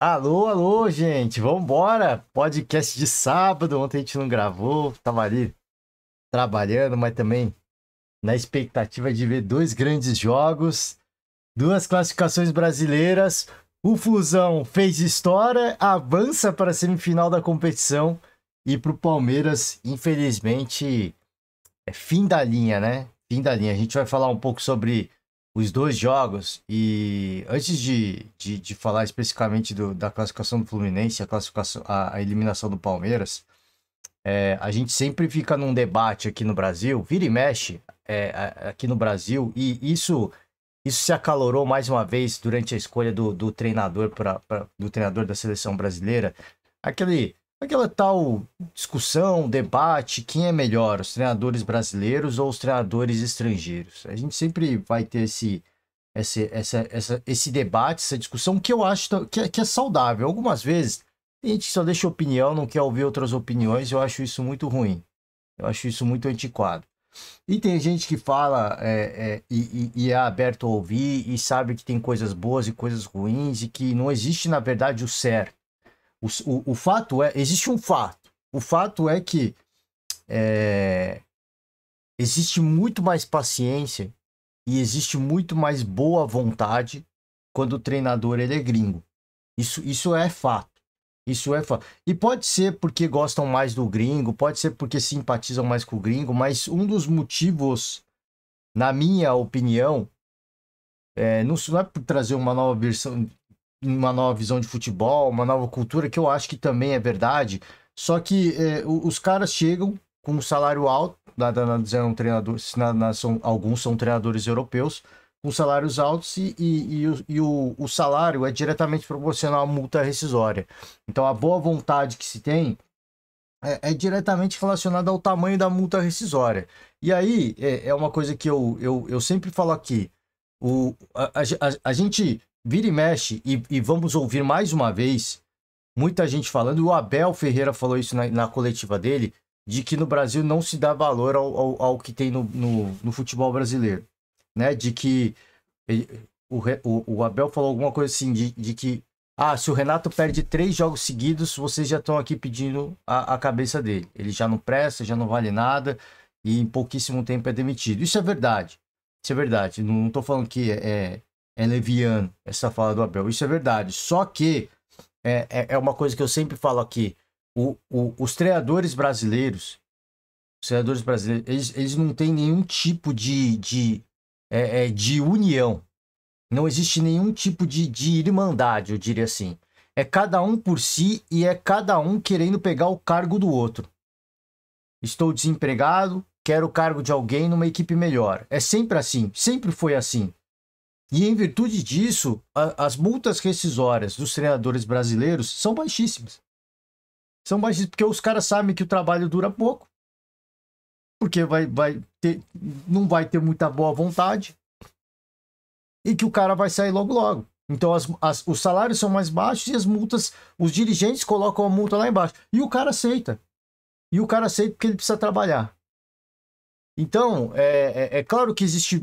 Alô, alô, gente, vambora! Podcast de sábado, ontem a gente não gravou, tava ali trabalhando, mas também na expectativa de ver dois grandes jogos, duas classificações brasileiras. O Flusão fez história, avança para a semifinal da competição e pro Palmeiras, infelizmente, é fim da linha, né? Fim da linha. A gente vai falar um pouco sobre os dois jogos e antes de falar especificamente da classificação do Fluminense, a eliminação do Palmeiras, a gente sempre fica num debate aqui no Brasil, vira e mexe aqui no Brasil, e isso se acalorou mais uma vez durante a escolha do treinador do treinador da seleção brasileira. Aquele, aquela tal discussão, debate, quem é melhor, os treinadores brasileiros ou os treinadores estrangeiros? A gente sempre vai ter esse debate, essa discussão que eu acho que é saudável. Algumas vezes a gente só deixa opinião, não quer ouvir outras opiniões, eu acho isso muito ruim. Eu acho isso muito antiquado. E tem gente que fala e é aberto a ouvir e sabe que tem coisas boas e coisas ruins e que não existe, na verdade, o certo. O fato é, existe um fato. O fato é que é, existe muito mais paciência e existe muito mais boa vontade quando o treinador ele é gringo. Isso é fato. Isso é fato. E pode ser porque gostam mais do gringo, pode ser porque simpatizam mais com o gringo, mas um dos motivos, na minha opinião, não é por trazer uma nova versão, uma nova visão de futebol, uma nova cultura, que eu acho que também é verdade. Só que os caras chegam com um salário alto, um treinador, alguns são treinadores europeus, com salários altos e o salário é diretamente proporcional à multa rescisória. Então a boa vontade que se tem é diretamente relacionada ao tamanho da multa rescisória. E aí é uma coisa que eu sempre falo aqui. A gente vira e mexe e vamos ouvir mais uma vez muita gente falando, e o Abel Ferreira falou isso na coletiva dele, de que no Brasil não se dá valor ao que tem no futebol brasileiro. Né? De que o Abel falou alguma coisa assim, de que se o Renato perde 3 jogos seguidos, vocês já estão aqui pedindo a cabeça dele. Ele já não presta, já não vale nada, e em pouquíssimo tempo é demitido. Isso é verdade. Isso é verdade. Não estou falando que é leviano essa fala do Abel. Isso é verdade. Só que é uma coisa que eu sempre falo aqui. Os treinadores brasileiros, eles não têm nenhum tipo de união. Não existe nenhum tipo de irmandade, eu diria assim. É cada um por si e é cada um querendo pegar o cargo do outro. Estou desempregado, quero o cargo de alguém numa equipe melhor. É sempre assim, sempre foi assim. E em virtude disso, as multas rescisórias dos treinadores brasileiros são baixíssimas. São baixíssimas porque os caras sabem que o trabalho dura pouco, porque não vai ter muita boa vontade e que o cara vai sair logo logo. Então os salários são mais baixos e as multas, os dirigentes colocam a multa lá embaixo. E o cara aceita. E o cara aceita porque ele precisa trabalhar. Então, é claro que existe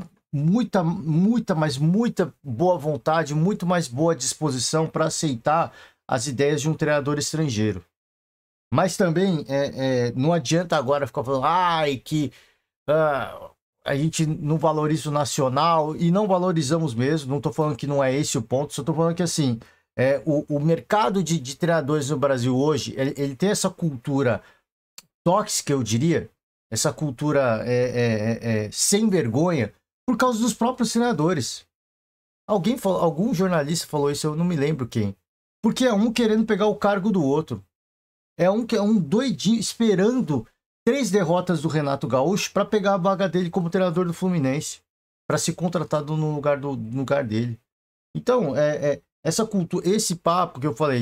mas muita boa vontade, muito mais boa disposição para aceitar as ideias de um treinador estrangeiro. Mas também não adianta agora ficar falando que a gente não valoriza o nacional, e não valorizamos mesmo. Não estou falando que não é esse o ponto, só estou falando que assim, o mercado de treinadores no Brasil hoje, ele tem essa cultura tóxica, eu diria, essa cultura sem vergonha, por causa dos próprios treinadores. Algum jornalista falou isso, eu não me lembro quem. Porque é um querendo pegar o cargo do outro. É um doidinho esperando 3 derrotas do Renato Gaúcho para pegar a vaga dele como treinador do Fluminense, para ser contratado no lugar dele. Então, essa cultura, esse papo que eu falei a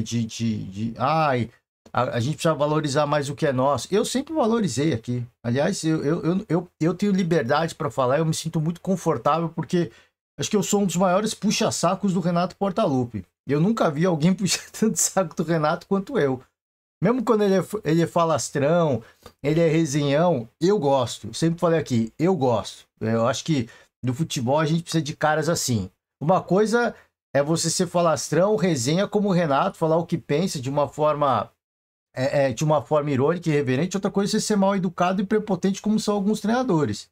gente precisa valorizar mais o que é nosso. Eu sempre valorizei aqui. Aliás, eu tenho liberdade para falar, eu me sinto muito confortável, porque acho que eu sou um dos maiores puxa-sacos do Renato Portaluppi. Eu nunca vi alguém puxar tanto saco do Renato quanto eu. Mesmo quando ele é falastrão, ele é resenhão, eu gosto. Eu sempre falei aqui, eu gosto. Eu acho que no futebol a gente precisa de caras assim. Uma coisa é você ser falastrão, resenha como o Renato, falar o que pensa de uma forma irônica e irreverente. Outra coisa é você ser mal educado e prepotente como são alguns treinadores.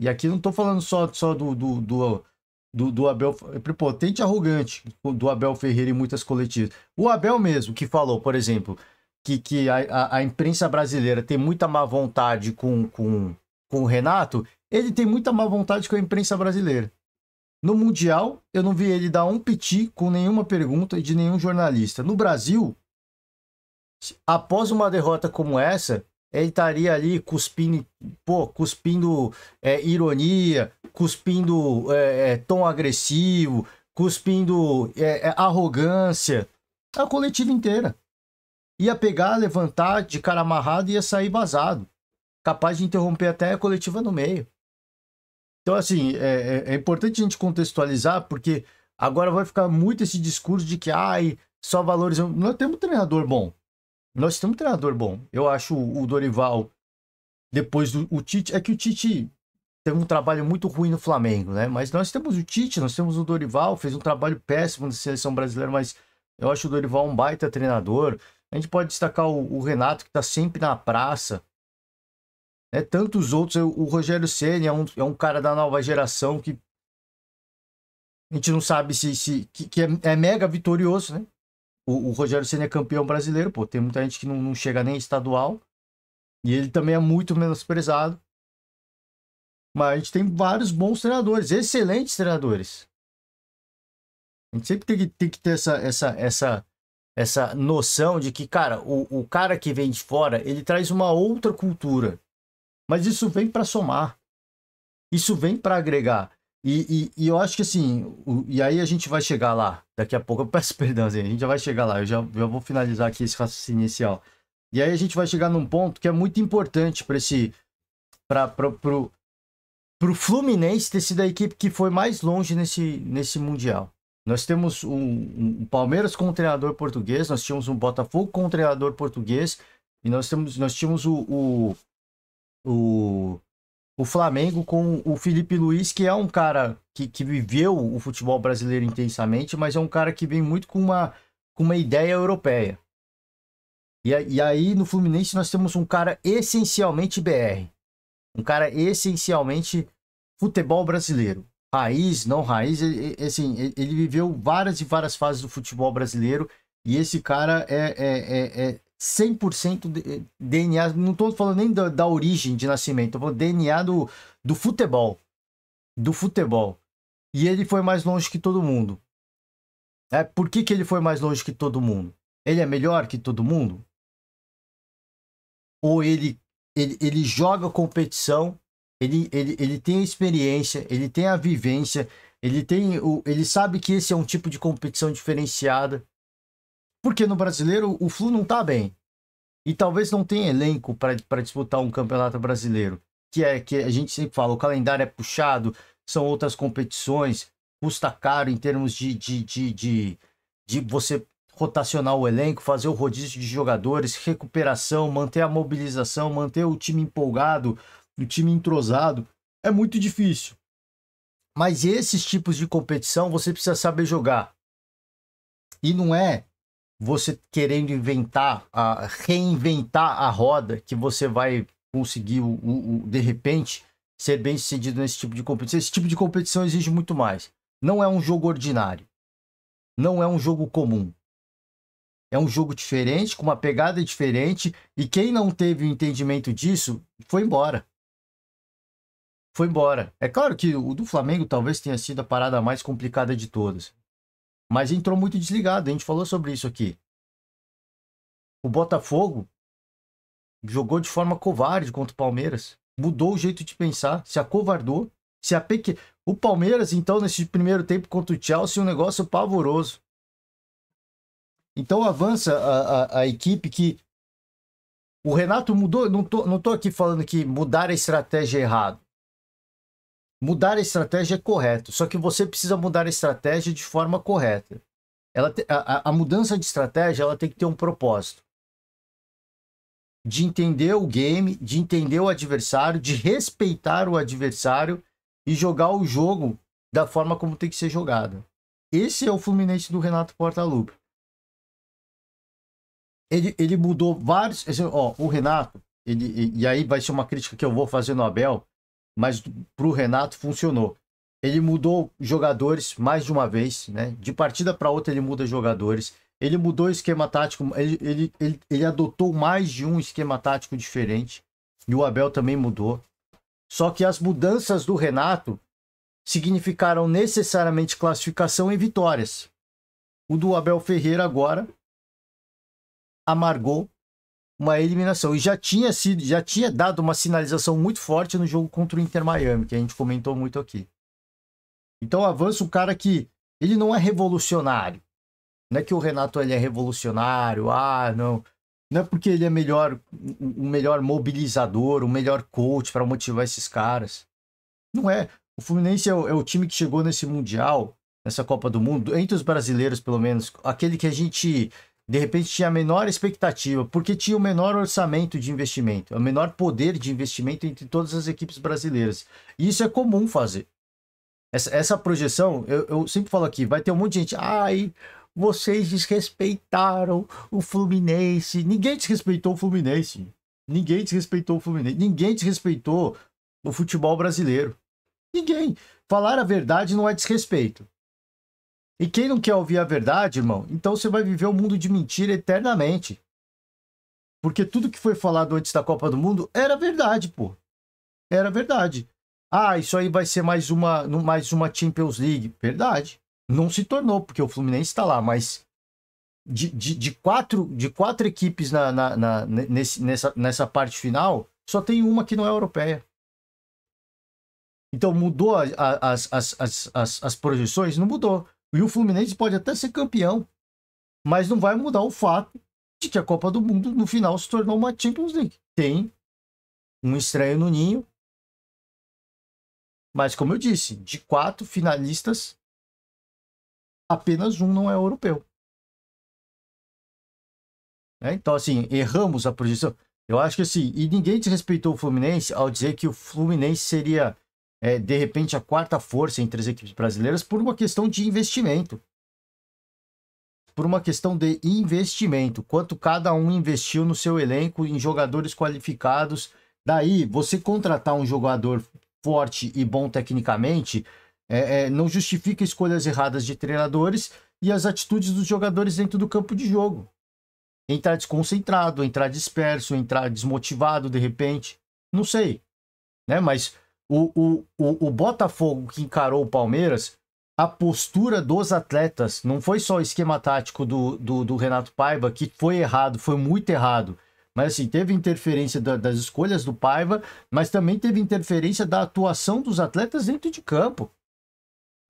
E aqui não tô falando só do Abel, prepotente e arrogante, do Abel Ferreira em muitas coletivas. O Abel mesmo, que falou, por exemplo, que a imprensa brasileira tem muita má vontade com o Renato, ele tem muita má vontade com a imprensa brasileira. No Mundial, eu não vi ele dar um piti com nenhuma pergunta de nenhum jornalista. No Brasil, após uma derrota como essa, ele estaria ali cuspindo, ironia, cuspindo tom agressivo, cuspindo arrogância. A coletiva inteira. Ia pegar, levantar de cara amarrado e ia sair vazado. Capaz de interromper até a coletiva no meio. Então, assim, é importante a gente contextualizar, porque agora vai ficar muito esse discurso de que só valorizamos. Nós temos um treinador bom. Nós temos um treinador bom. Eu acho o Dorival, depois do Tite, é que o Tite teve um trabalho muito ruim no Flamengo, né? Mas nós temos o Tite, nós temos o Dorival, fez um trabalho péssimo na seleção brasileira, mas eu acho o Dorival um baita treinador. A gente pode destacar o Renato, que está sempre na praça. Tantos outros, o Rogério Ceni é um cara da nova geração que a gente não sabe que é mega vitorioso, né? O Rogério Ceni é campeão brasileiro, pô, tem muita gente que não chega nem estadual, e ele também é muito menosprezado. Mas a gente tem vários bons treinadores, excelentes treinadores. A gente sempre tem que ter essa noção de que, cara, o cara que vem de fora, ele traz uma outra cultura. Mas isso vem para somar. Isso vem para agregar. E eu acho que assim, e aí a gente vai chegar lá. Daqui a pouco, eu peço perdão, assim, a gente já vai chegar lá. Eu já vou finalizar aqui esse raciocínio inicial. E aí a gente vai chegar num ponto que é muito importante pro Fluminense ter sido a equipe que foi mais longe nesse Mundial. Nós temos um Palmeiras com um treinador português, nós tínhamos um Botafogo com um treinador português, e nós tínhamos o Flamengo com o Felipe Luiz, que é um cara que viveu o futebol brasileiro intensamente, mas é um cara que vem muito com uma ideia europeia. E aí no Fluminense nós temos um cara essencialmente BR. Um cara essencialmente futebol brasileiro. Raiz, não raiz, ele viveu várias e várias fases do futebol brasileiro, e esse cara é 100% DNA, não estou falando nem da origem de nascimento, estou falando DNA do futebol. Do futebol. E ele foi mais longe que todo mundo. Por que ele foi mais longe que todo mundo? Ele é melhor que todo mundo? Ou ele joga competição, ele tem a experiência, ele tem a vivência, ele sabe que esse é um tipo de competição diferenciada. Porque no brasileiro o Flu não tá bem. E talvez não tenha elenco para disputar um campeonato brasileiro. Que a gente sempre fala, o calendário é puxado, são outras competições, custa caro em termos de você rotacionar o elenco, fazer o rodízio de jogadores, recuperação, manter a mobilização, manter o time empolgado, o time entrosado. É muito difícil. Mas esses tipos de competição você precisa saber jogar. E não é você querendo reinventar a roda que você vai conseguir, de repente, ser bem sucedido nesse tipo de competição. Esse tipo de competição exige muito mais. Não é um jogo ordinário. Não é um jogo comum. É um jogo diferente, com uma pegada diferente, e quem não teve o entendimento disso, foi embora. Foi embora. É claro que o do Flamengo talvez tenha sido a parada mais complicada de todas. Mas entrou muito desligado, a gente falou sobre isso aqui. O Botafogo jogou de forma covarde contra o Palmeiras. Mudou o jeito de pensar, se acovardou. O Palmeiras, então, nesse primeiro tempo contra o Chelsea, um negócio pavoroso. Então avança a equipe que o Renato mudou. Não tô aqui falando que mudar a estratégia é errado. Mudar a estratégia é correto, só que você precisa mudar a estratégia de forma correta. A mudança de estratégia ela tem que ter um propósito. De entender o game, de entender o adversário, de respeitar o adversário e jogar o jogo da forma como tem que ser jogado. Esse é o Fluminense do Renato Portaluppi. Ele mudou vários. Ó, o Renato, e aí vai ser uma crítica que eu vou fazer no Abel, mas pro Renato funcionou. Ele mudou jogadores mais de uma vez, né? De partida para outra ele muda jogadores. Ele mudou o esquema tático, ele adotou mais de um esquema tático diferente. E o Abel também mudou. Só que as mudanças do Renato significaram necessariamente classificação e vitórias. O do Abel Ferreira agora amargou uma eliminação. E já tinha dado uma sinalização muito forte no jogo contra o Inter Miami, que a gente comentou muito aqui. Então avança um cara que ele não é revolucionário. Não é que o Renato ele é revolucionário, não. Não é porque ele é o melhor mobilizador, o melhor coach para motivar esses caras. Não é. O Fluminense é o time que chegou nesse Mundial, nessa Copa do Mundo, entre os brasileiros pelo menos, aquele que a gente de repente tinha a menor expectativa, porque tinha o menor orçamento de investimento, o menor poder de investimento entre todas as equipes brasileiras. E isso é comum fazer. Essa projeção, eu sempre falo aqui, vai ter um monte de gente, vocês desrespeitaram o Fluminense. Ninguém desrespeitou o Fluminense. Ninguém desrespeitou o Fluminense. Ninguém desrespeitou o futebol brasileiro. Ninguém. Falar a verdade não é desrespeito. E quem não quer ouvir a verdade, irmão, então você vai viver um mundo de mentira eternamente. Porque tudo que foi falado antes da Copa do Mundo era verdade, pô. Era verdade. Isso aí vai ser mais uma Champions League. Verdade. Não se tornou, porque o Fluminense está lá, mas de quatro equipes nessa parte final, só tem uma que não é europeia. Então mudou as projeções? Não mudou. E o Fluminense pode até ser campeão, mas não vai mudar o fato de que a Copa do Mundo no final se tornou uma Champions League. Tem um estranho no ninho, mas como eu disse, de 4 finalistas, apenas um não é europeu. Então, assim, erramos a projeção. Eu acho que assim, e ninguém desrespeitou o Fluminense ao dizer que o Fluminense seria, de repente, a 4ª força entre as equipes brasileiras por uma questão de investimento. Por uma questão de investimento. Quanto cada um investiu no seu elenco em jogadores qualificados. Daí, você contratar um jogador forte e bom tecnicamente, não justifica escolhas erradas de treinadores e as atitudes dos jogadores dentro do campo de jogo. Entrar desconcentrado, entrar disperso, entrar desmotivado de repente. Não sei. Né? Mas o Botafogo que encarou o Palmeiras, a postura dos atletas, não foi só o esquema tático do Renato Paiva, que foi errado, foi muito errado. Mas assim, teve interferência das escolhas do Paiva, mas também teve interferência da atuação dos atletas dentro de campo.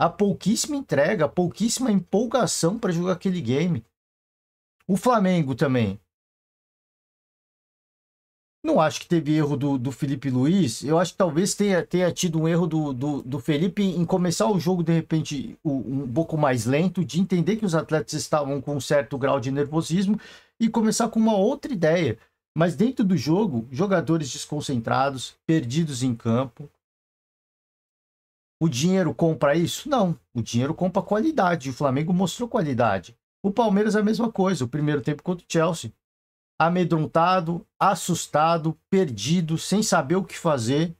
A pouquíssima entrega, a pouquíssima empolgação para jogar aquele game. O Flamengo também. Não acho que teve erro do Felipe Luiz. Eu acho que talvez tenha tido um erro do Felipe em começar o jogo, de repente, um pouco mais lento, de entender que os atletas estavam com um certo grau de nervosismo e começar com uma outra ideia. Mas dentro do jogo, jogadores desconcentrados, perdidos em campo. O dinheiro compra isso? Não. O dinheiro compra qualidade. O Flamengo mostrou qualidade. O Palmeiras é a mesma coisa. O primeiro tempo contra o Chelsea. Amedrontado, assustado, perdido, sem saber o que fazer.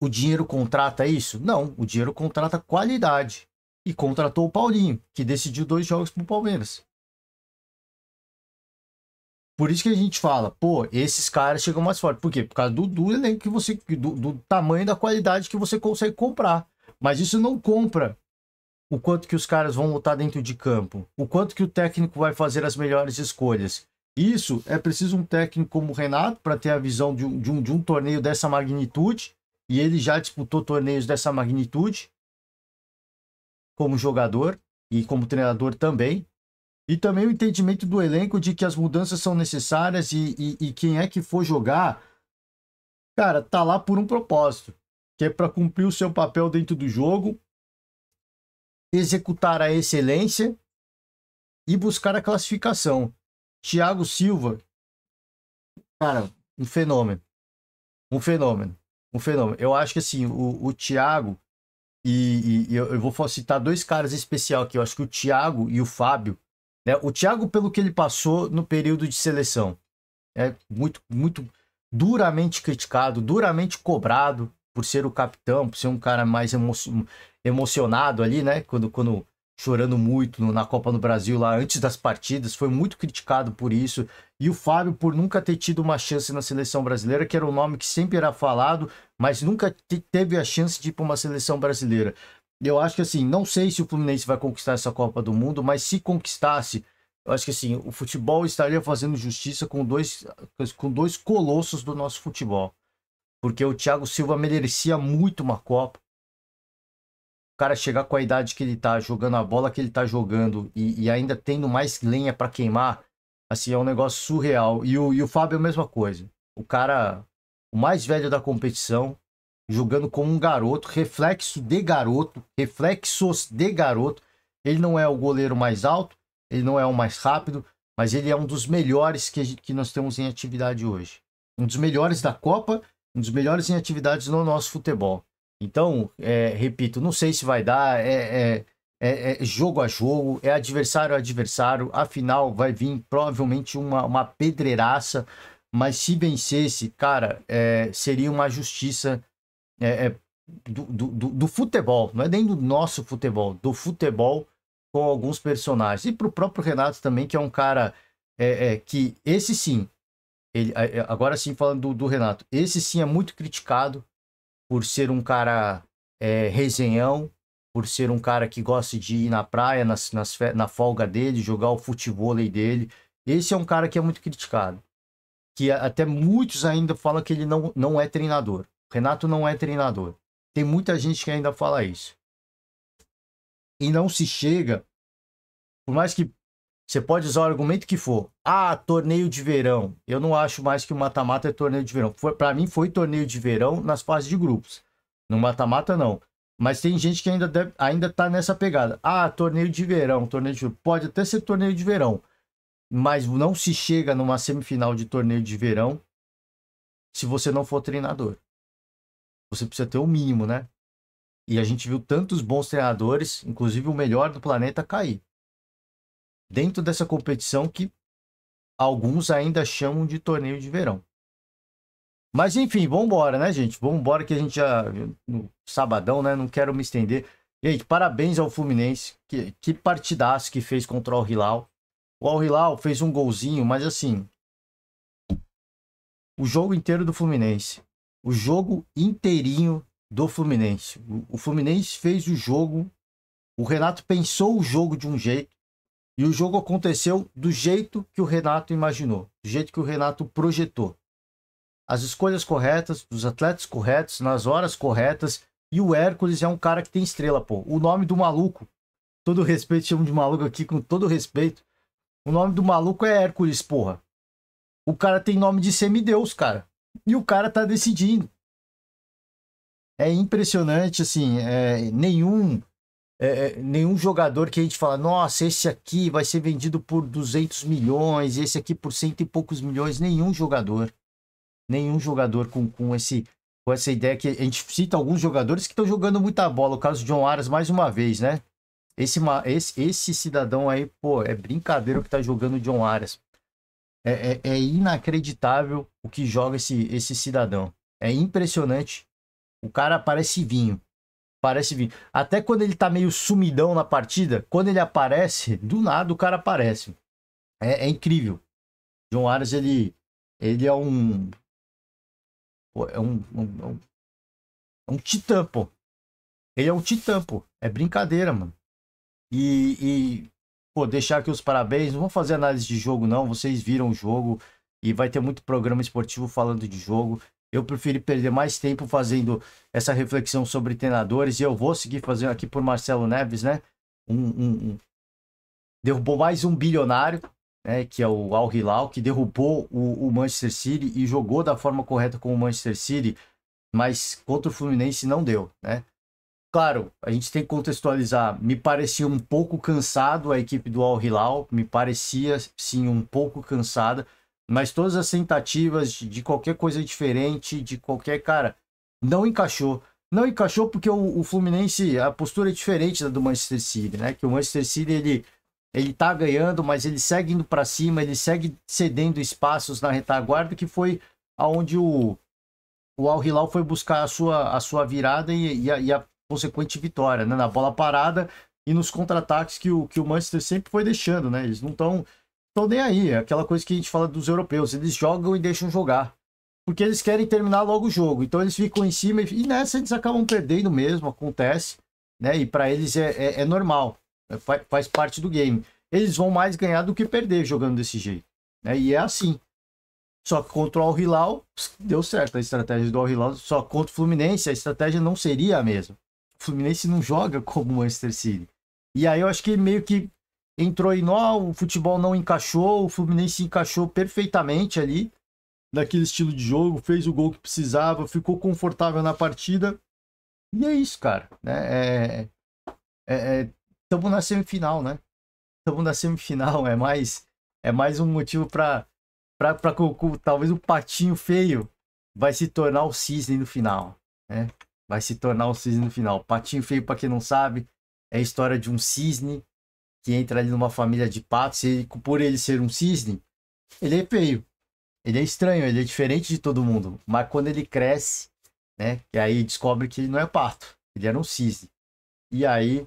O dinheiro contrata isso? Não. O dinheiro contrata qualidade. E contratou o Paulinho, que decidiu 2 jogos para o Palmeiras. Por isso que a gente fala, esses caras chegam mais fortes. Por quê? Por causa do elenco que você. Do tamanho da qualidade que você consegue comprar. Mas isso não compra o quanto que os caras vão lutar dentro de campo. O quanto que o técnico vai fazer as melhores escolhas. Isso é preciso um técnico como o Renato para ter a visão de um torneio dessa magnitude. E ele já disputou torneios dessa magnitude. Como jogador e como treinador também. E também o entendimento do elenco de que as mudanças são necessárias e quem é que for jogar, cara, tá lá por um propósito, que é para cumprir o seu papel dentro do jogo, executar a excelência e buscar a classificação. Thiago Silva, cara, um fenômeno. Um fenômeno. Um fenômeno. Eu acho que assim, o Thiago, E eu vou citar dois caras especial aqui. Eu acho que o Thiago e o Fábio. Né? O Thiago, pelo que ele passou no período de seleção, é muito duramente criticado, duramente cobrado por ser o capitão, por ser um cara mais emocionado ali, né? Quando chorando muito na Copa do Brasil lá antes das partidas, foi muito criticado por isso. E o Fábio por nunca ter tido uma chance na seleção brasileira, que era um nome que sempre era falado, mas nunca teve a chance de ir para uma seleção brasileira. Eu acho que assim, não sei se o Fluminense vai conquistar essa Copa do Mundo, mas se conquistasse, eu acho que assim, o futebol estaria fazendo justiça com dois colossos do nosso futebol. Porque o Thiago Silva merecia muito uma Copa. O cara chegar com a idade que ele tá, jogando a bola que ele tá jogando e ainda tendo mais lenha para queimar, assim, é um negócio surreal. E o Fábio é a mesma coisa. O cara, o mais velho da competição, jogando como um garoto, reflexos de garoto. Ele não é o goleiro mais alto, ele não é o mais rápido, mas ele é um dos melhores que nós temos em atividade hoje. Um dos melhores da Copa, um dos melhores em atividades no nosso futebol. Então, repito, não sei se vai dar, é jogo a jogo, é adversário a adversário, afinal vai vir provavelmente uma pedreiraça, mas se vencesse, cara, seria uma justiça do futebol, não é nem do nosso futebol, do futebol com alguns personagens. E pro próprio Renato também, que é um cara que esse sim, agora sim falando do Renato, esse sim é muito criticado por ser um cara resenhão, por ser um cara que gosta de ir na praia, na folga dele, jogar o futevôlei dele. Esse é um cara que é muito criticado. Que até muitos ainda falam que ele não é treinador. Renato não é treinador. Tem muita gente que ainda fala isso. E não se chega, por mais que você pode usar o argumento que for. Ah, torneio de verão. Eu não acho mais que o mata-mata é torneio de verão. Para mim foi torneio de verão nas fases de grupos. No mata-mata não. Mas tem gente que ainda tá nessa pegada. Ah, torneio de verão, pode até ser torneio de verão, mas não se chega numa semifinal de torneio de verão se você não for treinador. Você precisa ter o mínimo, né? E a gente viu tantos bons treinadores, inclusive o melhor do planeta, cair dentro dessa competição que alguns ainda chamam de torneio de verão. Mas enfim, vamos embora, né, gente? Vamos embora que a gente já no sabadão, né? Não quero me estender. Gente, parabéns ao Fluminense. Que partidaço que fez contra o Al Hilal. O Al Hilal fez um golzinho, mas assim, o jogo inteiro do Fluminense. O jogo inteirinho do Fluminense. O Fluminense fez o jogo. O Renato pensou o jogo de um jeito. E o jogo aconteceu do jeito que o Renato imaginou. Do jeito que o Renato projetou. As escolhas corretas, dos atletas corretos, nas horas corretas. E o Hércules é um cara que tem estrela, pô. O nome do maluco, todo respeito, chamo de maluco aqui com todo respeito. O nome do maluco é Hércules, porra. O cara tem nome de semideus, cara. E o cara tá decidindo. É impressionante, assim, nenhum jogador que a gente fala, nossa, esse aqui vai ser vendido por 200 milhões, esse aqui por cento e poucos milhões. Nenhum jogador com essa ideia que a gente cita alguns jogadores que estão jogando muita bola. O caso de John Aras, mais uma vez, né? Esse cidadão aí, pô, é brincadeira o que tá jogando o John Aras. É inacreditável o que joga esse cidadão. É impressionante. O cara parece vinho. Parece vinho. Até quando ele tá meio sumidão na partida, quando ele aparece, do nada o cara aparece. É incrível. John Aras, ele é um... Pô, é um titã, pô. Ele é um titã, pô. É brincadeira, mano. Pô, deixar aqui os parabéns. Não vou fazer análise de jogo, não. Vocês viram o jogo e vai ter muito programa esportivo falando de jogo. Eu preferi perder mais tempo fazendo essa reflexão sobre treinadores e eu vou seguir fazendo aqui por Marcelo Neves, né? Derrubou mais um bilionário, né? Que é o Al Hilal, que derrubou o Manchester City e jogou da forma correta com o Manchester City, mas contra o Fluminense não deu, né? Claro, a gente tem que contextualizar. Me parecia um pouco cansado a equipe do Al Hilal, me parecia sim um pouco cansada, mas todas as tentativas de qualquer coisa diferente, de qualquer cara, não encaixou. Não encaixou porque o Fluminense, a postura é diferente da do Manchester City, né? Que o Manchester City, ele tá ganhando, mas ele segue indo para cima, ele segue cedendo espaços na retaguarda, que foi aonde o Al Hilal foi buscar a sua virada e a consequente vitória, né? Na bola parada e nos contra-ataques que o Manchester sempre foi deixando, né? Eles não estão nem aí. É aquela coisa que a gente fala dos europeus, eles jogam e deixam jogar. Porque eles querem terminar logo o jogo. Então eles ficam em cima e nessa eles acabam perdendo mesmo, acontece, né? E para eles é normal, faz parte do game. Eles vão mais ganhar do que perder jogando desse jeito, né? E é assim. Só que contra o Al Hilal deu certo a estratégia do Al Hilal. Só contra o Fluminense a estratégia não seria a mesma. O Fluminense não joga como o Manchester City. E aí eu acho que meio que entrou em nó, o futebol não encaixou, o Fluminense encaixou perfeitamente ali naquele estilo de jogo, fez o gol que precisava, ficou confortável na partida. E é isso, cara. Né? Estamos na semifinal, né? Estamos na semifinal. É mais um motivo para talvez o patinho feio vai se tornar o cisne no final. Né? Vai se tornar o cisne no final. Patinho feio, para quem não sabe, é a história de um cisne que entra ali numa família de patos. E por ele ser um cisne, ele é feio. Ele é estranho, ele é diferente de todo mundo. Mas quando ele cresce, né? E aí descobre que ele não é pato, ele era um cisne. E aí,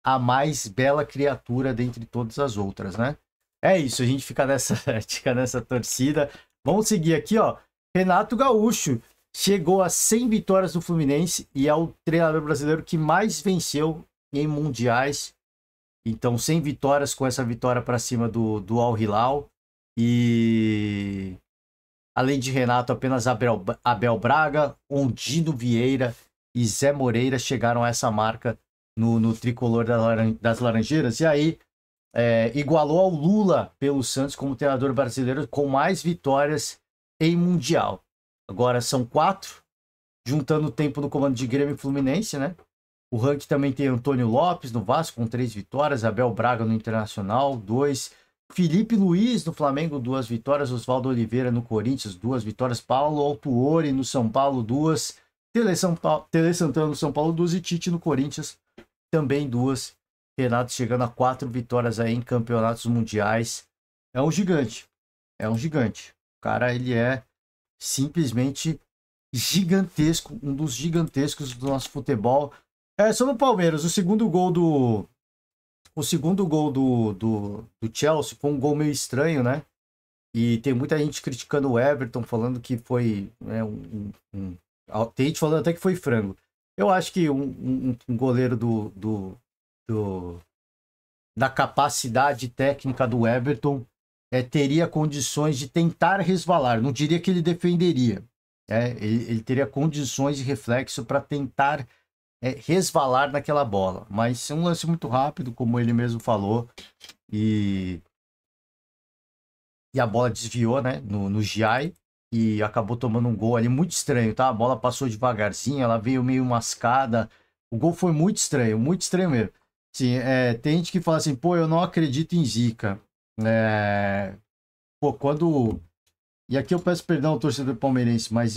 a mais bela criatura dentre todas as outras, né? É isso, a gente fica nessa, fica nessa torcida. Vamos seguir aqui, ó. Renato Gaúcho chegou a 100 vitórias do Fluminense e é o treinador brasileiro que mais venceu em mundiais. Então, 100 vitórias com essa vitória para cima do Al Hilal. E além de Renato, apenas Abel Braga, Ondino Vieira e Zé Moreira chegaram a essa marca no tricolor das Laranjeiras. E aí, igualou ao Lula pelo Santos como treinador brasileiro com mais vitórias em Mundial. Agora são 4, juntando o tempo no comando de Grêmio e Fluminense, né? O ranking também tem Antônio Lopes no Vasco com 3 vitórias, Abel Braga no Internacional, 2. Felipe Luiz no Flamengo, 2 vitórias. Oswaldo Oliveira no Corinthians, 2 vitórias. Paulo Autuori no São Paulo, 2. Tele Santana no São Paulo, 2. E Tite no Corinthians, também 2. Renato chegando a 4 vitórias aí em campeonatos mundiais. É um gigante. É um gigante. O cara, ele é simplesmente gigantesco. Um dos gigantescos do nosso futebol. Sobre o Palmeiras, o segundo gol do Chelsea foi um gol meio estranho, né? E tem muita gente criticando o Everton, falando que foi tem gente falando até que foi frango. Eu acho que um goleiro da capacidade técnica do Everton teria condições de tentar resvalar. Não diria que ele defenderia. Ele teria condições de reflexo para tentar resvalar naquela bola. Mas é um lance muito rápido, como ele mesmo falou. E a bola desviou, né, no Giai. E acabou tomando um gol ali muito estranho, tá? A bola passou devagarzinho, ela veio meio mascada. O gol foi muito estranho mesmo. Sim, tem gente que fala assim, pô, eu não acredito em zica. Pô, quando... E aqui eu peço perdão ao torcedor palmeirense, mas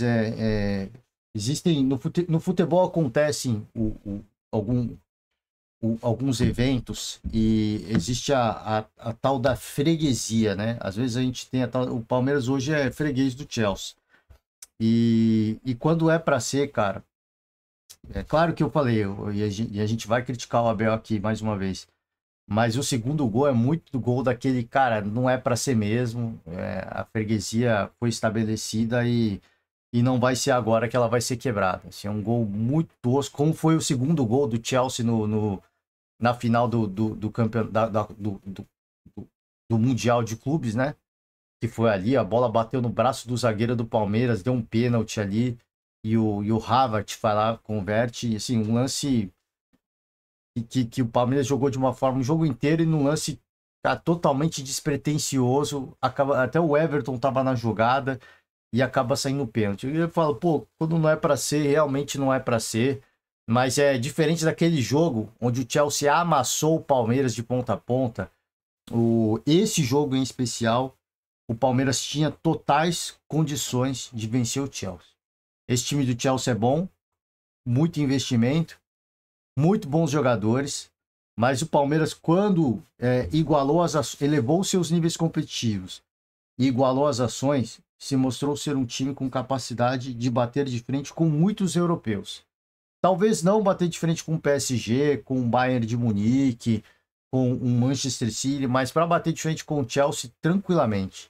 existem... No futebol acontecem alguns eventos e existe a tal da freguesia, né? Às vezes a gente tem o Palmeiras hoje é freguês do Chelsea. E quando é para ser, cara, é claro que eu falei, e a gente vai criticar o Abel aqui mais uma vez, mas o segundo gol é muito do gol daquele, cara, não é para ser mesmo. A freguesia foi estabelecida e não vai ser agora que ela vai ser quebrada. Assim, é um gol muito tosco, como foi o segundo gol do Chelsea na final do campeonato do Mundial de Clubes, né? Que foi ali, a bola bateu no braço do zagueiro do Palmeiras, deu um pênalti ali, e o Havertz vai lá, converte, assim, um lance que o Palmeiras jogou de uma forma, o jogo inteiro, e num lance totalmente despretensioso, até o Everton tava na jogada, e acaba saindo o pênalti. Eu falo, pô, quando não é para ser, realmente não é para ser. Mas é diferente daquele jogo onde o Chelsea amassou o Palmeiras de ponta a ponta. Esse jogo em especial, o Palmeiras tinha totais condições de vencer o Chelsea. Esse time do Chelsea é bom, muito investimento, muito bons jogadores, mas o Palmeiras, quando elevou seus níveis competitivos e igualou as ações, se mostrou ser um time com capacidade de bater de frente com muitos europeus. Talvez não bater de frente com o PSG, com o Bayern de Munique, com o Manchester City, mas para bater de frente com o Chelsea tranquilamente.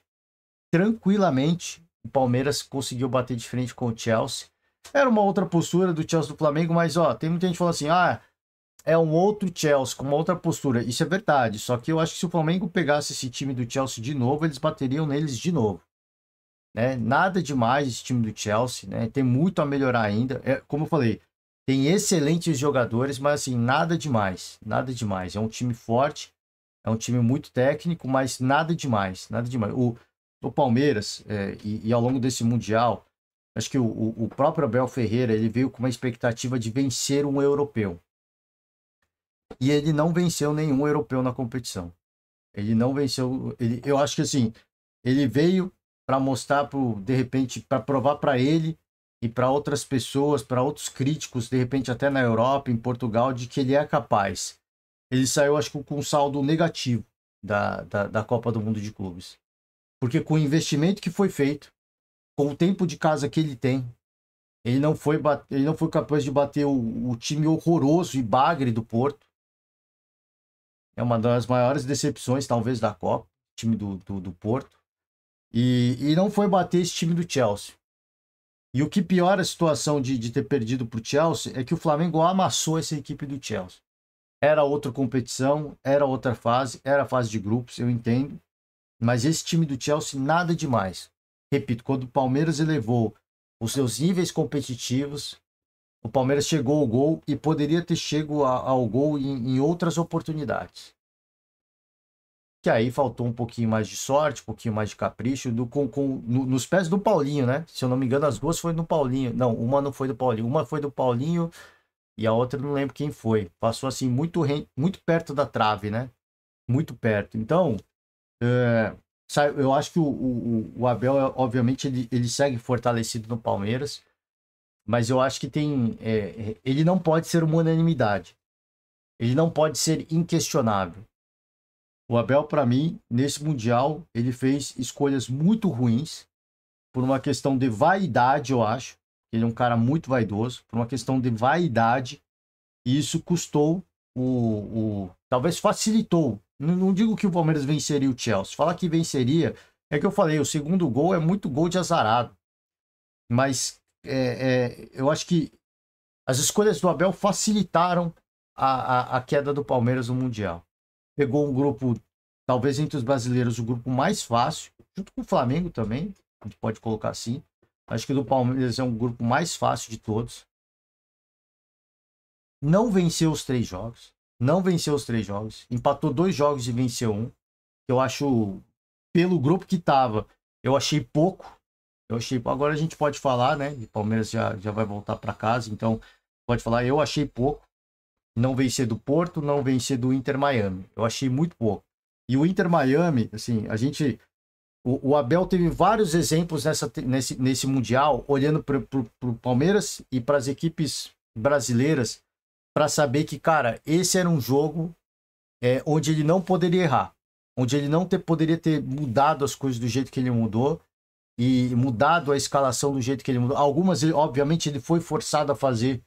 Tranquilamente, o Palmeiras conseguiu bater de frente com o Chelsea. Era uma outra postura do Chelsea do Flamengo, mas ó, tem muita gente falando assim, é um outro Chelsea com uma outra postura. Isso é verdade, só que eu acho que se o Flamengo pegasse esse time do Chelsea de novo, eles bateriam neles de novo. Né? Nada demais esse time do Chelsea, né? Tem muito a melhorar ainda. Como eu falei, tem excelentes jogadores, mas assim, nada demais. Nada demais. É um time forte, é um time muito técnico, mas nada demais. Nada demais. O Palmeiras, e ao longo desse Mundial, acho que o próprio Abel Ferreira, ele veio com uma expectativa de vencer um europeu. E ele não venceu nenhum europeu na competição. Ele não venceu. Eu acho que assim, ele veio para mostrar, de repente, para provar para ele e para outras pessoas, para outros críticos, de repente até na Europa, em Portugal, de que ele é capaz. Ele saiu, acho que com um saldo negativo da Copa do Mundo de Clubes. Porque com o investimento que foi feito, com o tempo de casa que ele tem, ele não foi capaz de bater o time horroroso e bagre do Porto. É uma das maiores decepções, talvez, da Copa, time do Porto. E não foi bater esse time do Chelsea. E o que piora a situação de ter perdido para o Chelsea é que o Flamengo amassou essa equipe do Chelsea. Era outra competição, era outra fase, era a fase de grupos, eu entendo. Mas esse time do Chelsea, nada demais. Repito, quando o Palmeiras elevou os seus níveis competitivos, o Palmeiras chegou ao gol e poderia ter chegado ao gol em outras oportunidades. Que aí faltou um pouquinho mais de sorte, um pouquinho mais de capricho, nos pés do Paulinho, né? Se eu não me engano, as duas foi no Paulinho. Não, uma não foi do Paulinho. Uma foi do Paulinho e a outra não lembro quem foi. Passou assim muito perto da trave, né? Muito perto. Então, eu acho que o Abel, obviamente, ele segue fortalecido no Palmeiras, mas eu acho que ele não pode ser uma unanimidade. Ele não pode ser inquestionável. O Abel, para mim, nesse Mundial, ele fez escolhas muito ruins, por uma questão de vaidade, eu acho. Ele é um cara muito vaidoso, por uma questão de vaidade, e isso custou talvez facilitou. Não digo que o Palmeiras venceria o Chelsea. Falar que venceria, é que eu falei, o segundo gol é muito gol de azarado. Mas eu acho que as escolhas do Abel facilitaram a queda do Palmeiras no Mundial. Pegou um grupo, talvez entre os brasileiros, o grupo mais fácil, junto com o Flamengo também, a gente pode colocar assim. Acho que o do Palmeiras é um grupo mais fácil de todos. Não venceu os 3 jogos. Não venceu os 3 jogos. Empatou 2 jogos e venceu um. Eu acho, pelo grupo que tava, eu achei pouco. Agora a gente pode falar, né? O Palmeiras já vai voltar para casa, então pode falar, eu achei pouco. Não vencer do Porto, não vencer do Inter Miami. Eu achei muito pouco. E o Inter Miami, assim, o Abel teve vários exemplos nesse Mundial, olhando para o Palmeiras e para as equipes brasileiras, para saber que, cara, esse era um jogo onde ele não poderia errar. Onde ele não poderia ter mudado as coisas do jeito que ele mudou e mudado a escalação do jeito que ele mudou. Algumas, obviamente, ele foi forçado a fazer.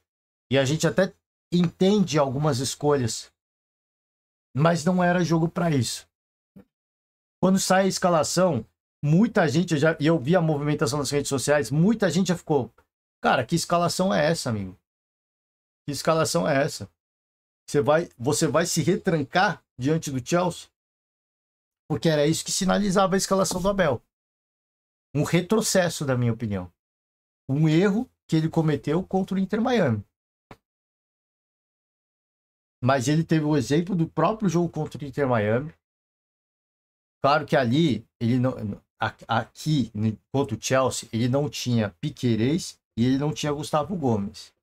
E a gente até entende algumas escolhas, mas não era jogo para isso. Quando sai a escalação, muita gente, e eu vi a movimentação nas redes sociais, muita gente já ficou, cara, que escalação é essa, amigo? Que escalação é essa? Você vai se retrancar diante do Chelsea? Porque era isso que sinalizava a escalação do Abel. Um retrocesso, da minha opinião. Um erro que ele cometeu contra o Inter Miami. Mas ele teve o exemplo do próprio jogo contra o Inter Miami. Claro que ali, aqui, contra o Chelsea, ele não tinha Piquerez e ele não tinha Gustavo Gomes.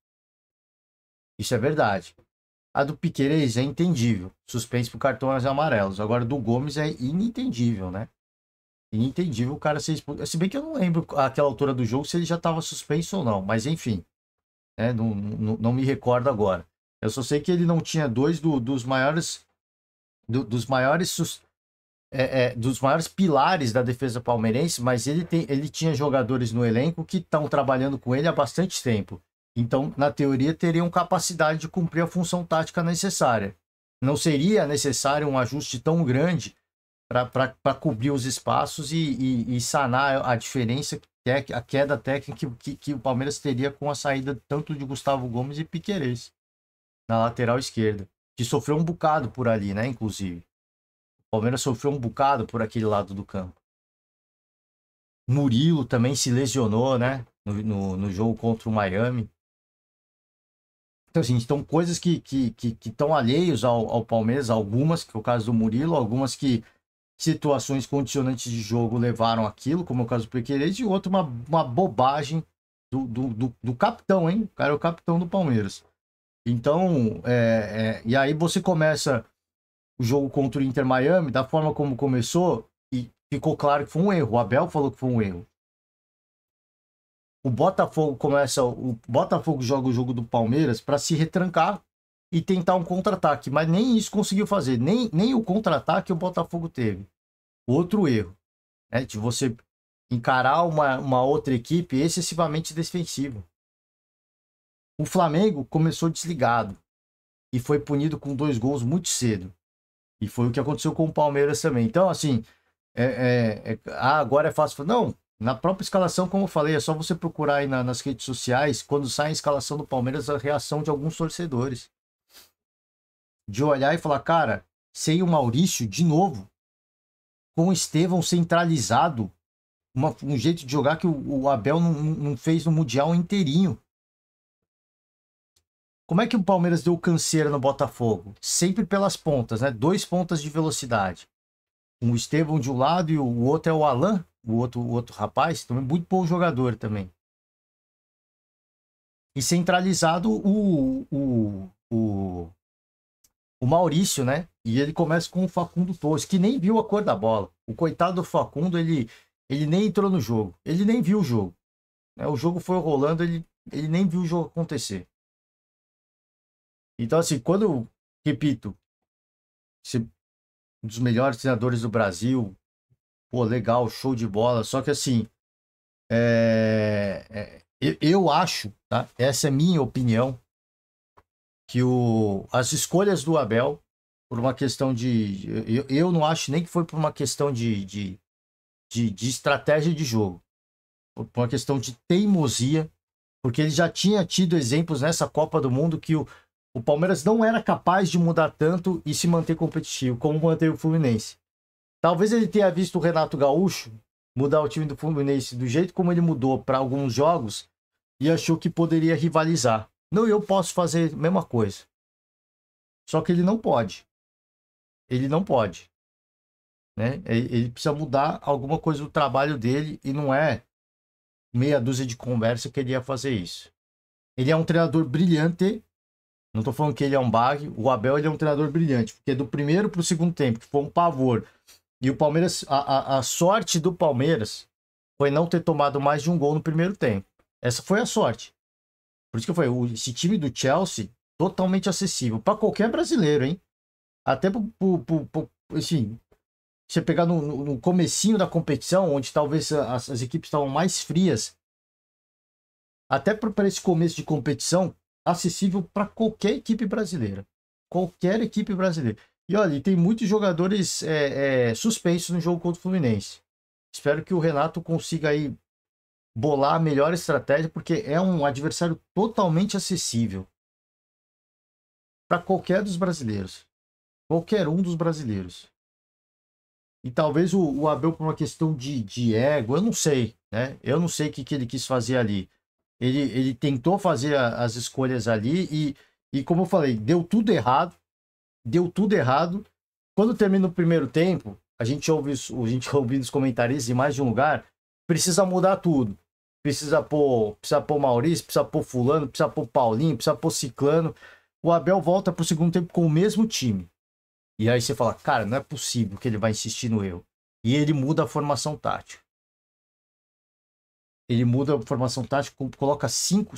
Isso é verdade. A do Piquerez é entendível. Suspense por cartões amarelos. Agora, do Gomes é inentendível, né? Inentendível o cara ser expulso. Se bem que eu não lembro àquela altura do jogo se ele já estava suspenso ou não. Mas, enfim. né? Não me recordo agora. Eu só sei que ele não tinha dois dos maiores dos maiores pilares da defesa palmeirense, mas ele tinha jogadores no elenco que estão trabalhando com ele há bastante tempo. Então, na teoria, teriam capacidade de cumprir a função tática necessária. Não seria necessário um ajuste tão grande para cobrir os espaços e sanar a diferença, a queda técnica que o Palmeiras teria com a saída tanto de Gustavo Gomes e Piquerez na lateral esquerda, que sofreu um bocado por ali, né, inclusive. O Palmeiras sofreu um bocado por aquele lado do campo. Murilo também se lesionou, né, no jogo contra o Miami. Então, assim, estão coisas que estão alheios ao Palmeiras, algumas, que é o caso do Murilo, algumas que situações condicionantes de jogo levaram aquilo, como é o caso do Piquerez, e outro, uma bobagem do capitão, hein? O cara é o capitão do Palmeiras. Então, e aí você começa o jogo contra o Inter Miami, da forma como começou, e ficou claro que foi um erro. O Abel falou que foi um erro. O Botafogo joga o jogo do Palmeiras para se retrancar e tentar um contra-ataque, mas nem isso conseguiu fazer, nem o contra-ataque o Botafogo teve. Outro erro, né, de você encarar uma outra equipe excessivamente defensiva. O Flamengo começou desligado e foi punido com 2 gols muito cedo. E foi o que aconteceu com o Palmeiras também. Então, assim, agora é fácil. Não, na própria escalação, como eu falei, é só você procurar aí nas redes sociais, quando sai a escalação do Palmeiras, a reação de alguns torcedores. De olhar e falar, cara, sem o Maurício, de novo, com o Estevão centralizado, um jeito de jogar que o Abel não fez no Mundial inteirinho. Como é que o Palmeiras deu canseira no Botafogo? Sempre pelas pontas, né? 2 pontas de velocidade. O Estevão de um lado e o outro é o Alan, o outro rapaz, também muito bom jogador também. E centralizado o Maurício, né? E ele começa com o Facundo Torres, que nem viu a cor da bola. O coitado do Facundo, ele nem entrou no jogo. Ele nem viu o jogo. Né? O jogo foi rolando, ele nem viu o jogo acontecer. Então, assim, quando, repito, um dos melhores treinadores do Brasil, pô, legal, show de bola, só que assim, eu acho, tá? Essa é a minha opinião, que as escolhas do Abel, por uma questão eu não acho nem que foi por uma questão de estratégia de jogo, por uma questão de teimosia, porque ele já tinha tido exemplos nessa Copa do Mundo que o Palmeiras não era capaz de mudar tanto e se manter competitivo, como manteve o Fluminense. Talvez ele tenha visto o Renato Gaúcho mudar o time do Fluminense do jeito como ele mudou para alguns jogos e achou que poderia rivalizar. Não, eu posso fazer a mesma coisa. Só que ele não pode. Ele não pode. Né? Ele precisa mudar alguma coisa do trabalho dele e não é meia dúzia de conversa que ele ia fazer isso. Ele é um treinador brilhante. Não estou falando que ele é um bug. O Abel ele é um treinador brilhante. Porque do primeiro para o segundo tempo, que foi um pavor. E o Palmeiras, a sorte do Palmeiras foi não ter tomado mais de um gol no primeiro tempo. Essa foi a sorte. Por isso que eu falei, esse time do Chelsea, totalmente acessível para qualquer brasileiro, hein? Até assim, você pegar no comecinho da competição, onde talvez as equipes estavam mais frias, até para esse começo de competição, acessível para qualquer equipe brasileira. Qualquer equipe brasileira. E olha, tem muitos jogadores suspensos no jogo contra o Fluminense. Espero que o Renato consiga aí bolar a melhor estratégia, porque é um adversário totalmente acessível para qualquer dos brasileiros. Qualquer um dos brasileiros. E talvez o Abel, por uma questão de ego, eu não sei, né? Eu não sei o que ele quis fazer ali. Ele tentou fazer as escolhas ali e, como eu falei, deu tudo errado. Deu tudo errado. Quando termina o primeiro tempo, a gente ouve nos comentários em mais de um lugar, precisa mudar tudo. Precisa pôr Maurício, precisa pôr fulano, precisa pôr Paulinho, precisa pôr Ciclano. O Abel volta pro segundo tempo com o mesmo time. E aí você fala, cara, não é possível que ele vai insistir no erro. E ele muda a formação tática. Ele muda a formação tática, coloca 5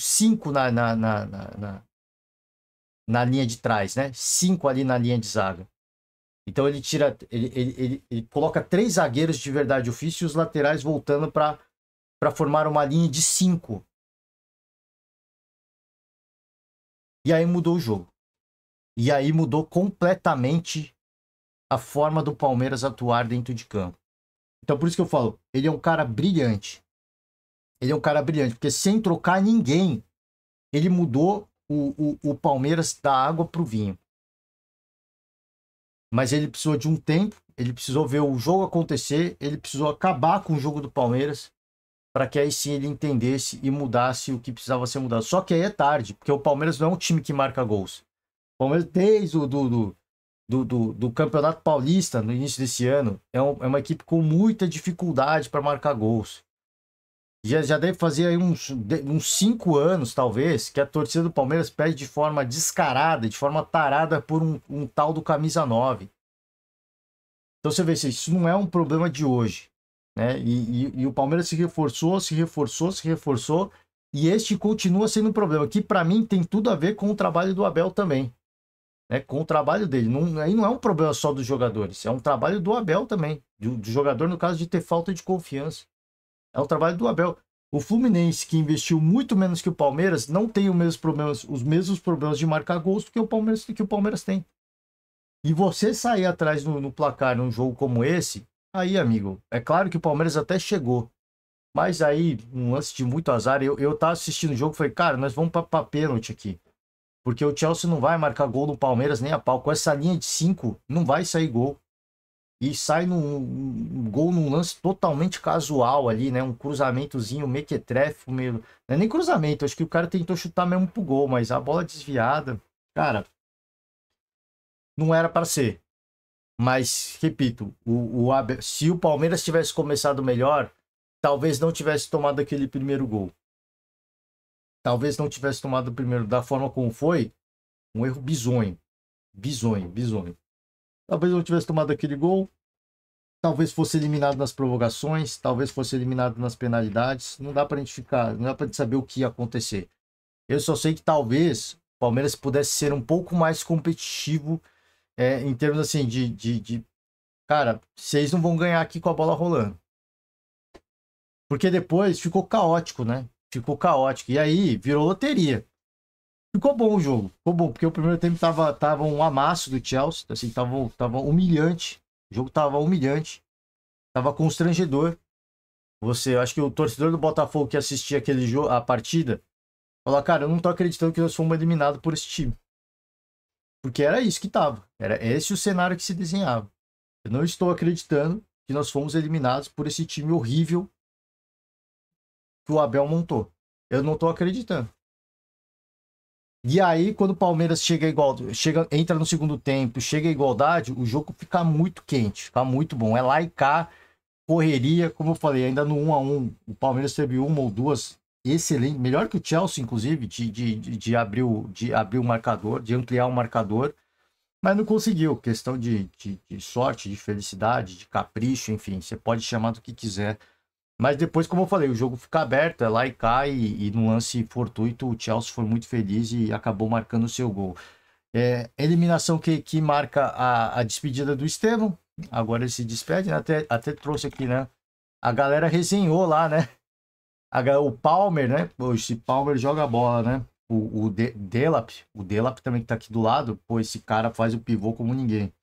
na linha de trás, né? 5 ali na linha de zaga. Então ele tira, ele coloca 3 zagueiros de verdade ofício e os laterais voltando para formar uma linha de 5. E aí mudou o jogo. E aí mudou completamente a forma do Palmeiras atuar dentro de campo. Então por isso que eu falo, ele é um cara brilhante. Ele é um cara brilhante, porque sem trocar ninguém, ele mudou o Palmeiras da água para o vinho. Mas ele precisou de um tempo, ele precisou ver o jogo acontecer, ele precisou acabar com o jogo do Palmeiras, para que aí sim ele entendesse e mudasse o que precisava ser mudado. Só que aí é tarde, porque o Palmeiras não é um time que marca gols. O Palmeiras, desde do Campeonato Paulista, no início desse ano, é uma equipe com muita dificuldade para marcar gols. Já deve fazer aí uns 5 anos, talvez, que a torcida do Palmeiras pede de forma descarada, de forma tarada por um tal do camisa 9. Então você vê se isso não é um problema de hoje, né? E o Palmeiras se reforçou, e este continua sendo um problema, que para mim tem tudo a ver com o trabalho do Abel também, né? Com o trabalho dele. Aí não é um problema só dos jogadores, é um trabalho do Abel também, do jogador no caso de ter falta de confiança. É o trabalho do Abel. O Fluminense, que investiu muito menos que o Palmeiras, não tem os mesmos problemas de marcar gols que o Palmeiras tem. E você sair atrás no placar num jogo como esse, aí, amigo, é claro que o Palmeiras até chegou. Mas aí, um lance de muito azar, eu tava assistindo o jogo e falei, cara, nós vamos pra pênalti aqui. Porque o Chelsea não vai marcar gol no Palmeiras nem a pau. Com essa linha de 5, não vai sair gol. E sai num gol num lance totalmente casual ali, né? Um cruzamentozinho mequetrefe, meio... Não é nem cruzamento, acho que o cara tentou chutar mesmo pro gol, mas a bola desviada, cara, não era para ser. Mas, repito, se o Palmeiras tivesse começado melhor, talvez não tivesse tomado aquele primeiro gol. Talvez não tivesse tomado o primeiro da forma como foi, um erro bizonho. Bizonho. Talvez não tivesse tomado aquele gol, talvez fosse eliminado nas prorrogações, talvez fosse eliminado nas penalidades. Não dá pra gente ficar, não dá pra gente saber o que ia acontecer. Eu só sei que talvez o Palmeiras pudesse ser um pouco mais competitivo em termos assim cara, vocês não vão ganhar aqui com a bola rolando. Porque depois ficou caótico, né? Ficou caótico. E aí virou loteria. Ficou bom o jogo. Ficou bom, porque o primeiro tempo tava um amasso do Chelsea. Assim, tava humilhante. O jogo tava humilhante. Tava constrangedor. Eu acho que o torcedor do Botafogo que assistia aquele jogo, a partida, falou, cara, eu não tô acreditando que nós fomos eliminados por esse time. Porque era isso que tava. Era esse o cenário que se desenhava. Eu não estou acreditando que nós fomos eliminados por esse time horrível que o Abel montou. Eu não tô acreditando. E aí, quando o Palmeiras entra no segundo tempo, chega a igualdade, o jogo fica muito quente, fica muito bom. É lá e cá, correria, como eu falei, ainda no 1-1, o Palmeiras teve uma ou duas excelentes, melhor que o Chelsea, inclusive, de abrir o marcador, de ampliar o marcador, mas não conseguiu. Questão de sorte, de felicidade, de capricho, enfim, você pode chamar do que quiser. Mas depois, como eu falei, o jogo fica aberto, é lá e cá, e no lance fortuito o Chelsea foi muito feliz e acabou marcando o seu gol. Eliminação que marca a despedida do Estevão. Agora ele se despede, né? Até trouxe aqui, né? A galera resenhou lá, né? O Palmer, né? Pô, esse Palmer joga bola, né? O Delap também que tá aqui do lado. Pô, esse cara faz o pivô como ninguém.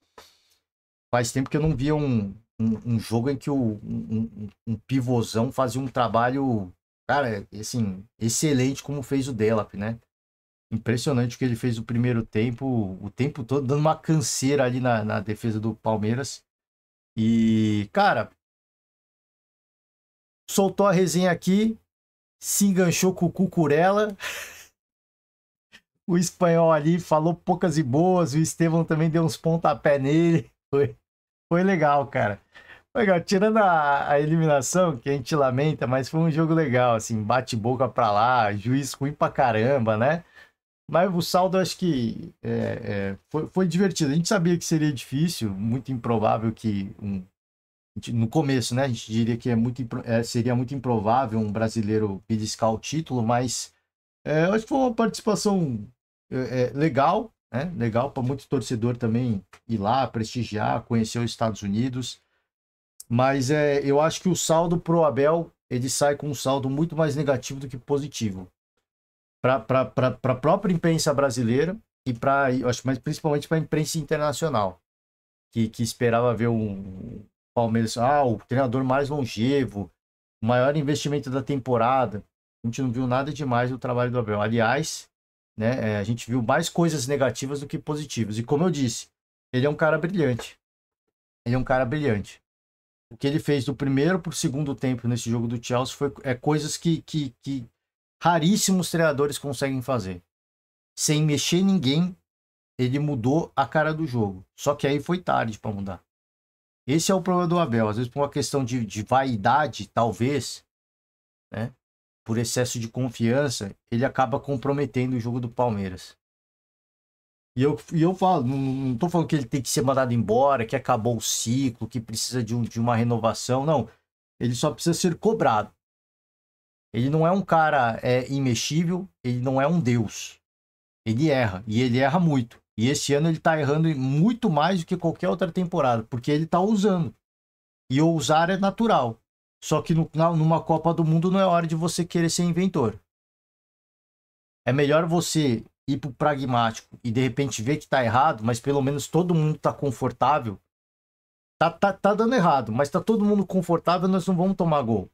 Faz tempo que eu não via um jogo em que um pivôzão fazia um trabalho, cara, assim, excelente como fez o Delap, né? Impressionante o que ele fez o primeiro tempo, o tempo todo dando uma canseira ali na defesa do Palmeiras. E, cara, soltou a resenha aqui, se enganchou com o Cucurella. O espanhol ali falou poucas e boas, o Estevão também deu uns pontapé nele. Foi legal, cara. Legal, tirando a eliminação, que a gente lamenta, mas foi um jogo legal, assim, bate-boca pra lá, juiz ruim pra caramba, né? Mas o saldo, acho que foi divertido. A gente sabia que seria difícil, muito improvável que No começo, né? A gente diria que seria muito improvável um brasileiro beliscar o título, mas eu acho que foi uma participação legal, né? Legal para muito torcedor também ir lá, prestigiar, conhecer os Estados Unidos. Mas eu acho que o saldo pro Abel, ele sai com um saldo muito mais negativo do que positivo. Para a própria imprensa brasileira e mas principalmente para a imprensa internacional, que esperava ver um Palmeiras, o treinador mais longevo, o maior investimento da temporada. A gente não viu nada demais do trabalho do Abel. Aliás, né, a gente viu mais coisas negativas do que positivas. E como eu disse, ele é um cara brilhante. Ele é um cara brilhante. O que ele fez do primeiro para o segundo tempo nesse jogo do Chelsea é coisas que raríssimos treinadores conseguem fazer. Sem mexer ninguém, ele mudou a cara do jogo. Só que aí foi tarde para mudar. Esse é o problema do Abel. Às vezes, por uma questão de vaidade, talvez, né? Por excesso de confiança, ele acaba comprometendo o jogo do Palmeiras. E eu falo, não tô falando que ele tem que ser mandado embora, que acabou o ciclo, que precisa de uma renovação. Não. Ele só precisa ser cobrado. Ele não é um cara imexível, ele não é um deus. Ele erra, e ele erra muito. E esse ano ele tá errando muito mais do que qualquer outra temporada, porque ele tá ousando. E ousar é natural. Só que numa Copa do Mundo não é hora de você querer ser inventor. É melhor você ir pro pragmático e de repente ver que tá errado, mas pelo menos todo mundo tá confortável. Tá dando errado, mas tá todo mundo confortável, nós não vamos tomar gol.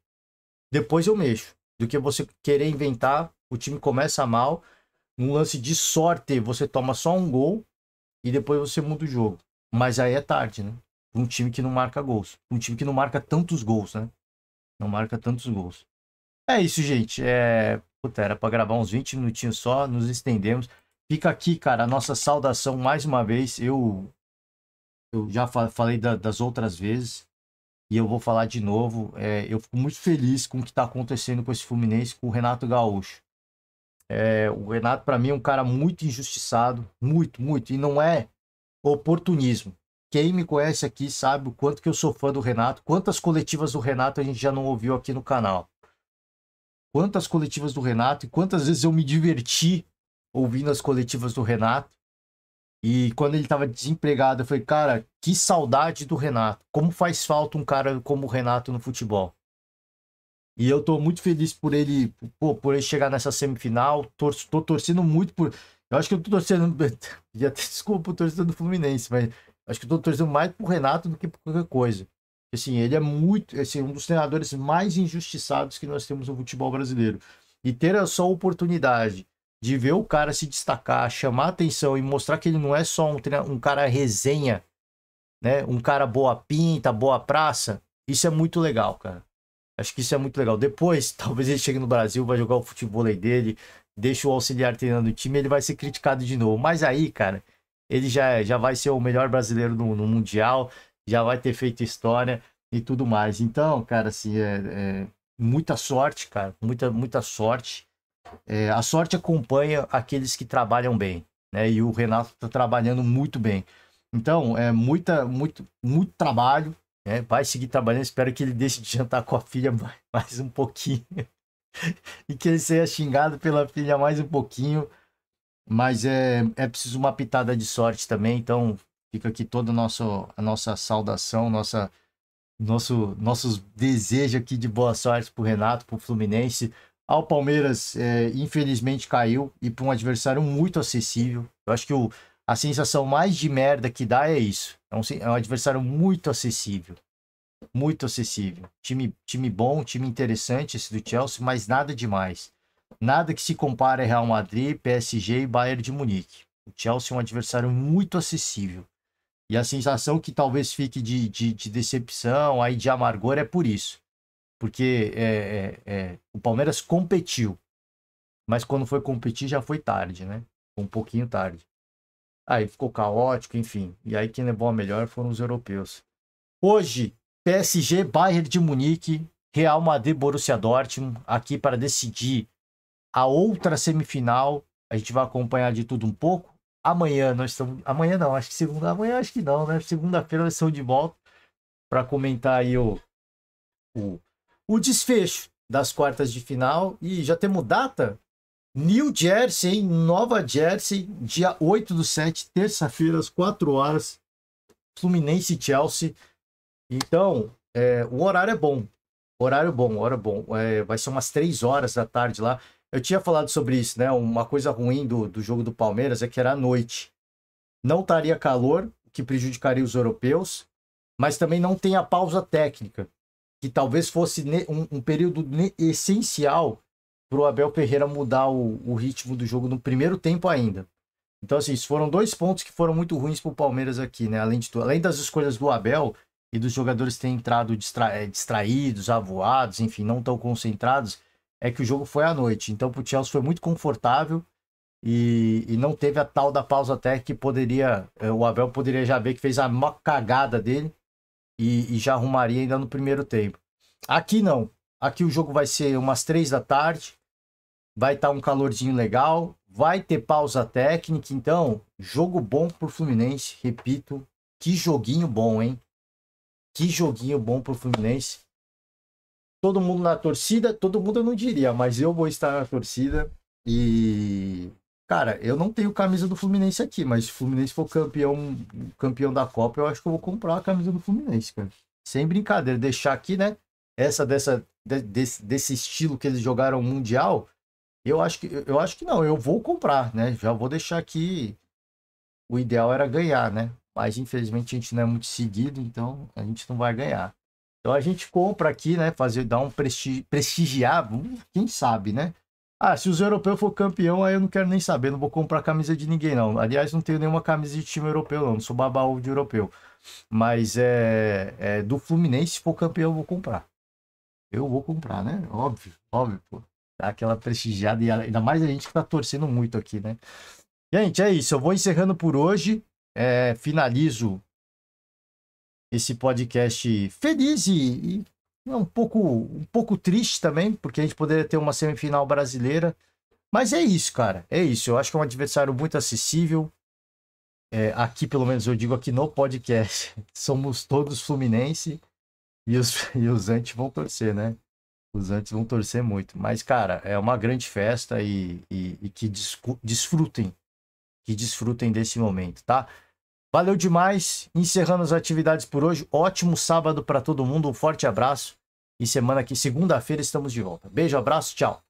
Depois eu mexo. Do que você querer inventar, o time começa mal, num lance de sorte você toma só um gol e depois você muda o jogo. Mas aí é tarde, né? Um time que não marca gols. Um time que não marca tantos gols, né? Não marca tantos gols. É isso, gente. Puta, era pra gravar uns 20 minutinhos só, nos estendemos. Fica aqui, cara, a nossa saudação mais uma vez. Eu já falei das outras vezes e eu vou falar de novo. Eu fico muito feliz com o que está acontecendo com esse Fluminense, com o Renato Gaúcho. O Renato, para mim, é um cara muito injustiçado, muito, muito. E não é oportunismo. Quem me conhece aqui sabe o quanto que eu sou fã do Renato, quantas coletivas do Renato a gente já não ouviu aqui no canal. Quantas coletivas do Renato e quantas vezes eu me diverti ouvindo as coletivas do Renato. E quando ele estava desempregado, eu falei, cara, que saudade do Renato. Como faz falta um cara como o Renato no futebol. E eu tô muito feliz por ele, por ele chegar nessa semifinal. Tô torcendo muito por. Eu acho que eu tô torcendo. Desculpa por torcedor do Fluminense, mas acho que eu tô torcendo mais pro Renato do que por qualquer coisa. Assim, ele é muito, assim, um dos treinadores mais injustiçados que nós temos no futebol brasileiro. E ter a só oportunidade de ver o cara se destacar, chamar atenção e mostrar que ele não é só um cara resenha, né? Um cara boa pinta, boa praça. Isso é muito legal, cara. Acho que isso é muito legal. Depois, talvez ele chegue no Brasil, vai jogar o futebol dele, deixa o auxiliar treinando o time, ele vai ser criticado de novo. Mas aí, cara, ele já vai ser o melhor brasileiro no Mundial, já vai ter feito história e tudo mais. Então, cara, assim, muita sorte, cara, muita sorte. A sorte acompanha aqueles que trabalham bem, né? E o Renato está trabalhando muito bem. Então, muito trabalho, né? Vai seguir trabalhando. Espero que ele deixe de jantar com a filha mais um pouquinho e que ele seja xingado pela filha mais um pouquinho. Mas é preciso uma pitada de sorte também. Então, fica aqui toda a nossa saudação, nossos desejos aqui de boa sorte pro Renato, pro Fluminense. Ao Palmeiras, infelizmente caiu e para um adversário muito acessível. Eu acho que a sensação mais de merda que dá é isso. É um adversário muito acessível. Muito acessível. Time bom, time interessante esse do Chelsea, mas nada demais. Nada que se compare a Real Madrid, PSG e Bayern de Munique. O Chelsea é um adversário muito acessível. E a sensação que talvez fique de decepção, aí de amargor, é por isso. Porque o Palmeiras competiu, mas quando foi competir já foi tarde, né? Um pouquinho tarde. Aí ficou caótico, enfim. E aí quem levou a melhor foram os europeus. Hoje, PSG, Bayern de Munique, Real Madrid, Borussia Dortmund, aqui para decidir a outra semifinal. A gente vai acompanhar de tudo um pouco. Amanhã nós estamos. Amanhã não, acho que segunda. Amanhã acho que não, né? Segunda-feira nós estamos de volta para comentar aí o desfecho das quartas de final. E já temos data? New Jersey, hein? Nova Jersey, dia 8/7, terça-feira, às 4 horas. Fluminense e Chelsea. Então, o horário é bom. Horário bom. Vai ser umas 3 horas da tarde lá. Eu tinha falado sobre isso, né? Uma coisa ruim do jogo do Palmeiras é que era à noite. Não estaria calor, o que prejudicaria os europeus, mas também não tem a pausa técnica, que talvez fosse um período essencial para o Abel Ferreira mudar o ritmo do jogo no primeiro tempo ainda. Então, assim, foram 2 pontos que foram muito ruins para o Palmeiras aqui, né? Além das escolhas do Abel e dos jogadores terem entrado distraídos, avoados, enfim, não tão concentrados, é que o jogo foi à noite. Então, para o Chelsea foi muito confortável e não teve a tal da pausa técnica que poderia... O Abel poderia já ver que fez a maior cagada dele e já arrumaria ainda no primeiro tempo. Aqui não. Aqui o jogo vai ser umas 3 da tarde. Vai estar um calorzinho legal. Vai ter pausa técnica. Então, jogo bom pro Fluminense. Repito, que joguinho bom, hein? Que joguinho bom pro Fluminense. Todo mundo na torcida. Todo mundo eu não diria, mas eu vou estar na torcida. E... Cara, eu não tenho camisa do Fluminense aqui, mas se o Fluminense for campeão da Copa, eu acho que eu vou comprar a camisa do Fluminense, cara. Sem brincadeira. Deixar aqui, né? Desse estilo que eles jogaram Mundial... Eu acho que não, eu vou comprar, né? Já vou deixar aqui. O ideal era ganhar, né? Mas infelizmente a gente não é muito seguido, então a gente não vai ganhar. Então a gente compra aqui, né? Dar um prestigiar, quem sabe, né? Ah, se os europeus for campeão, aí eu não quero nem saber, não vou comprar camisa de ninguém, não. Aliás, não tenho nenhuma camisa de time europeu, não sou babaú de europeu. Mas do Fluminense, se for campeão, eu vou comprar. Eu vou comprar, né? Óbvio, pô. Dá aquela prestigiada, e ainda mais a gente que tá torcendo muito aqui, né? Gente, é isso. Eu vou encerrando por hoje. Finalizo esse podcast feliz e um pouco triste também, porque a gente poderia ter uma semifinal brasileira. Mas é isso, cara. É isso. Eu acho que é um adversário muito acessível. Aqui, pelo menos, eu digo aqui no podcast, somos todos Fluminense e os antes vão torcer, né? Os antes vão torcer muito. Mas, cara, é uma grande festa e que desfrutem. Que desfrutem desse momento, tá? Valeu demais. Encerrando as atividades por hoje. Ótimo sábado para todo mundo. Um forte abraço. E segunda-feira estamos de volta. Beijo, abraço, tchau.